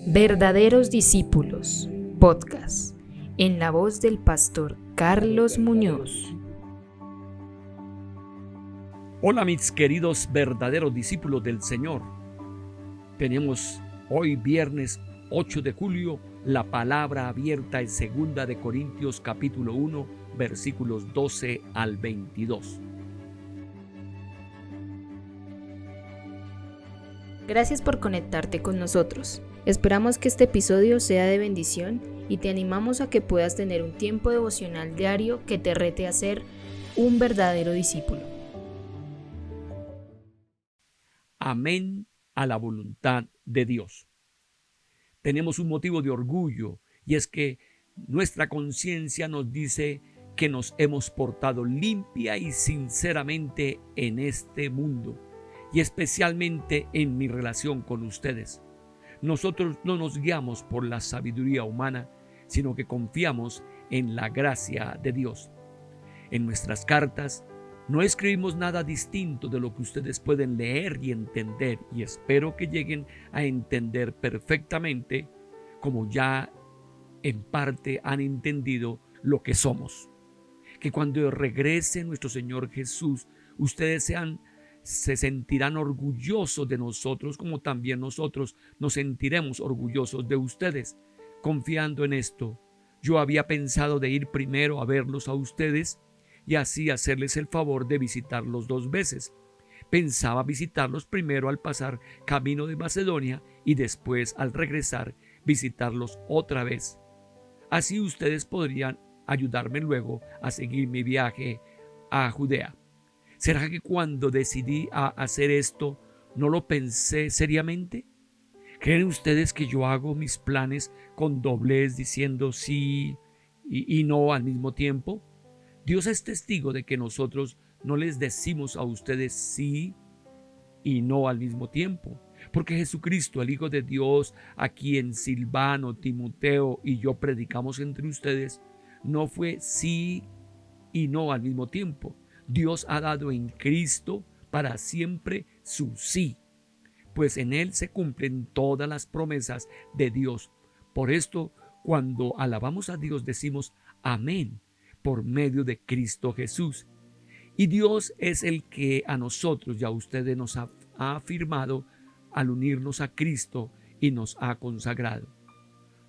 Verdaderos Discípulos, podcast, en la voz del pastor Carlos Muñoz. Hola mis queridos verdaderos discípulos del Señor. Tenemos hoy viernes 8 de julio la palabra abierta en 2 de Corintios capítulo 1 versículos 12 al 22. Gracias por conectarte con nosotros. Esperamos que este episodio sea de bendición y te animamos a que puedas tener un tiempo devocional diario que te rete a ser un verdadero discípulo. Amén a la voluntad de Dios. Tenemos un motivo de orgullo y es que nuestra conciencia nos dice que nos hemos portado limpia y sinceramente en este mundo y especialmente en mi relación con ustedes. Nosotros no nos guiamos por la sabiduría humana, sino que confiamos en la gracia de Dios. En nuestras cartas no escribimos nada distinto de lo que ustedes pueden leer y entender, y espero que lleguen a entender perfectamente, como ya en parte han entendido lo que somos. Que cuando regrese nuestro Señor Jesús, ustedes se sentirán orgullosos de nosotros, como también nosotros nos sentiremos orgullosos de ustedes. Confiando en esto, yo había pensado de ir primero a verlos a ustedes y así hacerles el favor de visitarlos 2 veces. Pensaba visitarlos primero al pasar camino de Macedonia y después al regresar visitarlos otra vez. Así ustedes podrían ayudarme luego a seguir mi viaje a Judea. ¿Será que cuando decidí a hacer esto no lo pensé seriamente? ¿Creen ustedes que yo hago mis planes con doblez diciendo sí y no al mismo tiempo? Dios es testigo de que nosotros no les decimos a ustedes sí y no al mismo tiempo. Porque Jesucristo, el Hijo de Dios, a quien Silvano, Timoteo y yo predicamos entre ustedes, no fue sí y no al mismo tiempo. Dios ha dado en Cristo para siempre su sí, pues en Él se cumplen todas las promesas de Dios. Por esto, cuando alabamos a Dios, decimos amén por medio de Cristo Jesús. Y Dios es el que a nosotros y a ustedes nos ha afirmado al unirnos a Cristo y nos ha consagrado.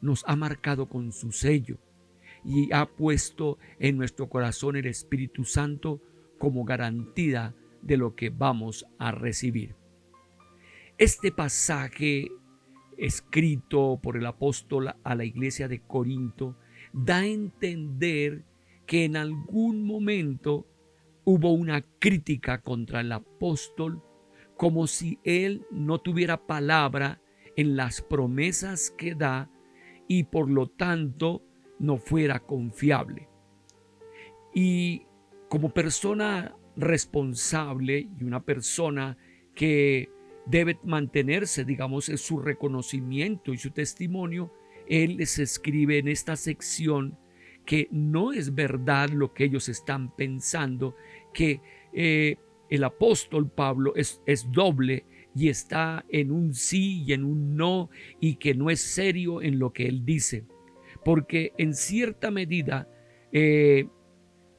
Nos ha marcado con su sello y ha puesto en nuestro corazón el Espíritu Santo como garantía de lo que vamos a recibir. Este pasaje escrito por el apóstol a la iglesia de Corinto da a entender que en algún momento hubo una crítica contra el apóstol, como si él no tuviera palabra en las promesas que da y por lo tanto no fuera confiable. Y como persona responsable y una persona que debe mantenerse, digamos, en su reconocimiento y su testimonio, él les escribe en esta sección que no es verdad lo que ellos están pensando, que el apóstol Pablo es doble y está en un sí y en un no y que no es serio en lo que él dice. Porque en cierta medida,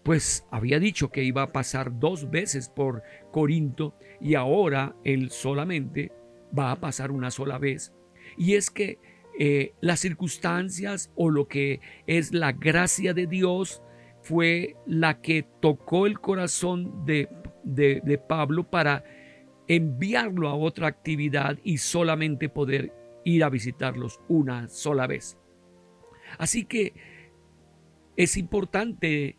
pues había dicho que iba a pasar 2 veces por Corinto y ahora él solamente va a pasar una sola vez. Y es que las circunstancias o lo que es la gracia de Dios fue la que tocó el corazón de Pablo para enviarlo a otra actividad y solamente poder ir a visitarlos una sola vez. Así que es importante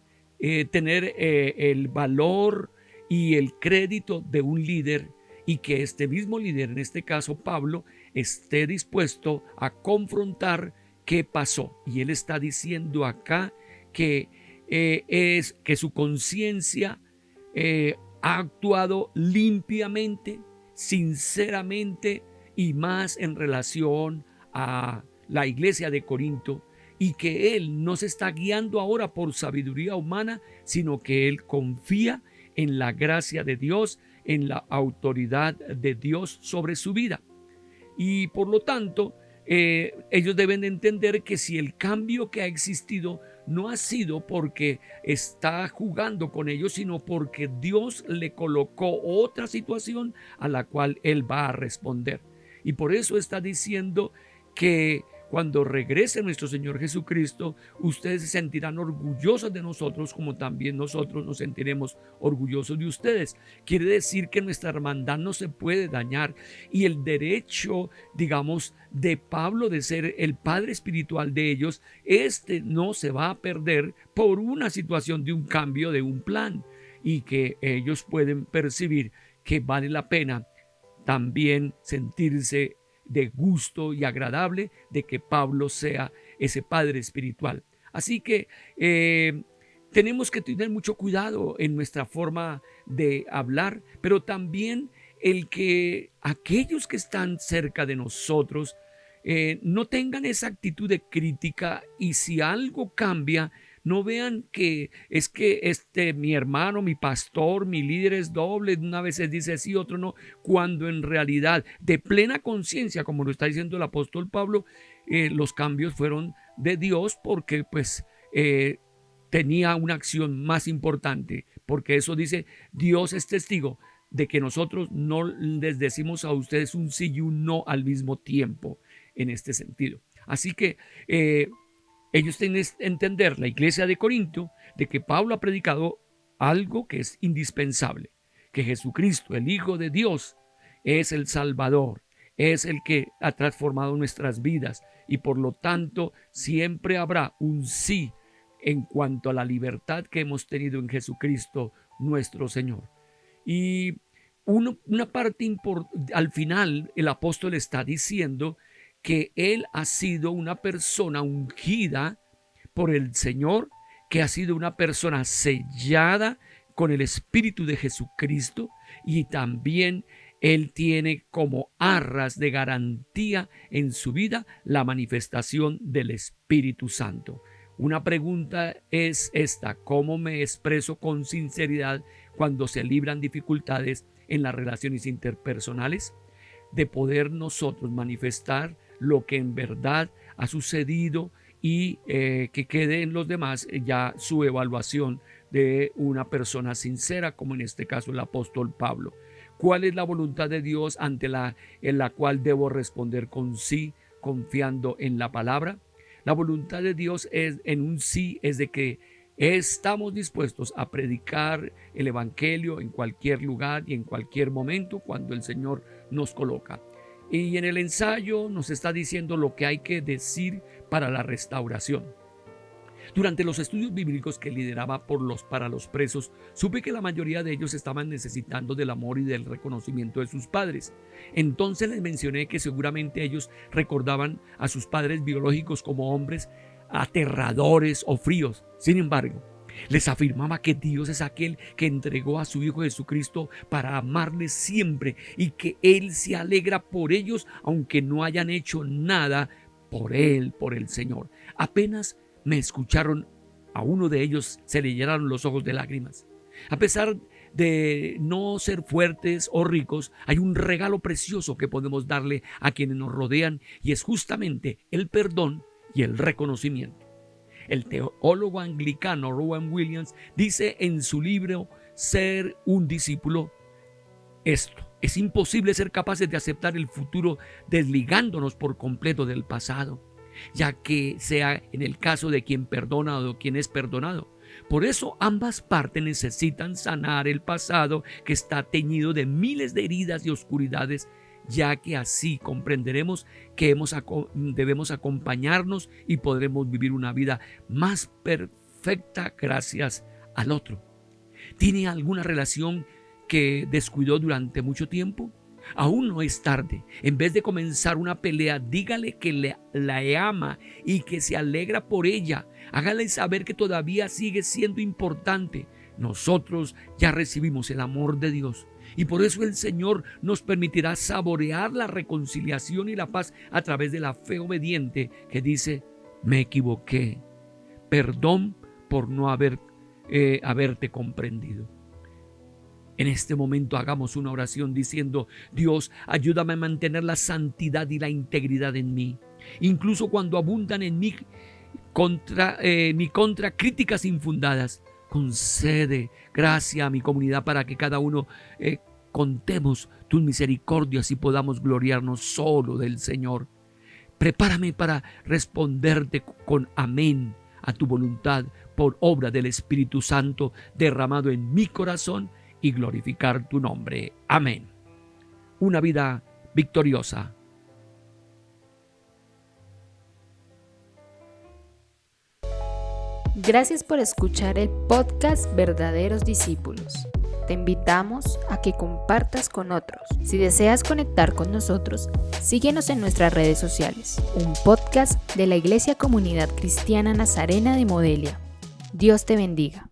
tener el valor y el crédito de un líder y que este mismo líder, en este caso Pablo, esté dispuesto a confrontar qué pasó. Y él está diciendo acá que que su conciencia ha actuado limpiamente, sinceramente y más en relación a la iglesia de Corinto, y que él no se está guiando ahora por sabiduría humana, sino que él confía en la gracia de Dios, en la autoridad de Dios sobre su vida. Y por lo tanto, ellos deben entender que si el cambio que ha existido no ha sido porque está jugando con ellos, sino porque Dios le colocó otra situación a la cual él va a responder. Y por eso está diciendo que cuando regrese nuestro Señor Jesucristo, ustedes se sentirán orgullosos de nosotros, como también nosotros nos sentiremos orgullosos de ustedes. Quiere decir que nuestra hermandad no se puede dañar, y el derecho, digamos, de Pablo de ser el padre espiritual de ellos, no se va a perder por una situación de un cambio de un plan, y que ellos pueden percibir que vale la pena también sentirse de gusto y agradable de que Pablo sea ese padre espiritual. Así que tenemos que tener mucho cuidado en nuestra forma de hablar, pero también el que aquellos que están cerca de nosotros no tengan esa actitud de crítica, y si algo cambia, no vean que es que mi hermano, mi pastor, mi líder es doble, una vez dice sí, otro no, cuando en realidad de plena conciencia, como lo está diciendo el apóstol Pablo, los cambios fueron de Dios, porque pues tenía una acción más importante, porque eso dice, Dios es testigo de que nosotros no les decimos a ustedes un sí y un no al mismo tiempo en este sentido. Así que ellos tienen que entender, la iglesia de Corinto, de que Pablo ha predicado algo que es indispensable, que Jesucristo, el Hijo de Dios, es el Salvador, es el que ha transformado nuestras vidas, y por lo tanto siempre habrá un sí en cuanto a la libertad que hemos tenido en Jesucristo nuestro Señor. Y una parte importante, al final el apóstol está diciendo que él ha sido una persona ungida por el Señor, que ha sido una persona sellada con el Espíritu de Jesucristo, y también él tiene como arras de garantía en su vida la manifestación del Espíritu Santo. Una pregunta es esta: ¿cómo me expreso con sinceridad cuando se libran dificultades en las relaciones interpersonales? De poder nosotros manifestar lo que en verdad ha sucedido, y que quede en los demás ya su evaluación de una persona sincera, como en este caso el apóstol Pablo. ¿Cuál es la voluntad de Dios en la cual debo responder con sí, confiando en la palabra? La voluntad de Dios en un sí es de que estamos dispuestos a predicar el evangelio en cualquier lugar y en cualquier momento cuando el Señor nos coloca. Y en el ensayo nos está diciendo lo que hay que decir para la restauración. Durante los estudios bíblicos que lideraba para los presos, supe que la mayoría de ellos estaban necesitando del amor y del reconocimiento de sus padres. Entonces les mencioné que seguramente ellos recordaban a sus padres biológicos como hombres aterradores o fríos. Sin embargo, les afirmaba que Dios es aquel que entregó a su Hijo Jesucristo para amarles siempre, y que Él se alegra por ellos aunque no hayan hecho nada por Él, por el Señor. Apenas me escucharon, a uno de ellos se le llenaron los ojos de lágrimas. A pesar de no ser fuertes o ricos, hay un regalo precioso que podemos darle a quienes nos rodean, y es justamente el perdón y el reconocimiento. El teólogo anglicano Rowan Williams dice en su libro Ser un discípulo esto: es imposible ser capaces de aceptar el futuro desligándonos por completo del pasado, ya que sea en el caso de quien perdona o de quien es perdonado. Por eso ambas partes necesitan sanar el pasado, que está teñido de miles de heridas y oscuridades, ya que así comprenderemos que debemos acompañarnos y podremos vivir una vida más perfecta gracias al otro. ¿Tiene alguna relación que descuidó durante mucho tiempo? Aún no es tarde. En vez de comenzar una pelea, dígale que la ama y que se alegra por ella. Hágale saber que todavía sigue siendo importante. Nosotros ya recibimos el amor de Dios, y por eso el Señor nos permitirá saborear la reconciliación y la paz a través de la fe obediente que dice: me equivoqué, perdón por no haberte comprendido. En este momento hagamos una oración diciendo: Dios, ayúdame a mantener la santidad y la integridad en mí. Incluso cuando abundan en mi contra críticas infundadas, concede gracia a mi comunidad para que cada uno contemos tus misericordias y podamos gloriarnos solo del Señor. Prepárame para responderte con amén a tu voluntad por obra del Espíritu Santo derramado en mi corazón y glorificar tu nombre. Amén. Una vida victoriosa. Gracias por escuchar el podcast Verdaderos Discípulos. Te invitamos a que compartas con otros. Si deseas conectar con nosotros, síguenos en nuestras redes sociales. Un podcast de la Iglesia Comunidad Cristiana Nazarena de Modelia. Dios te bendiga.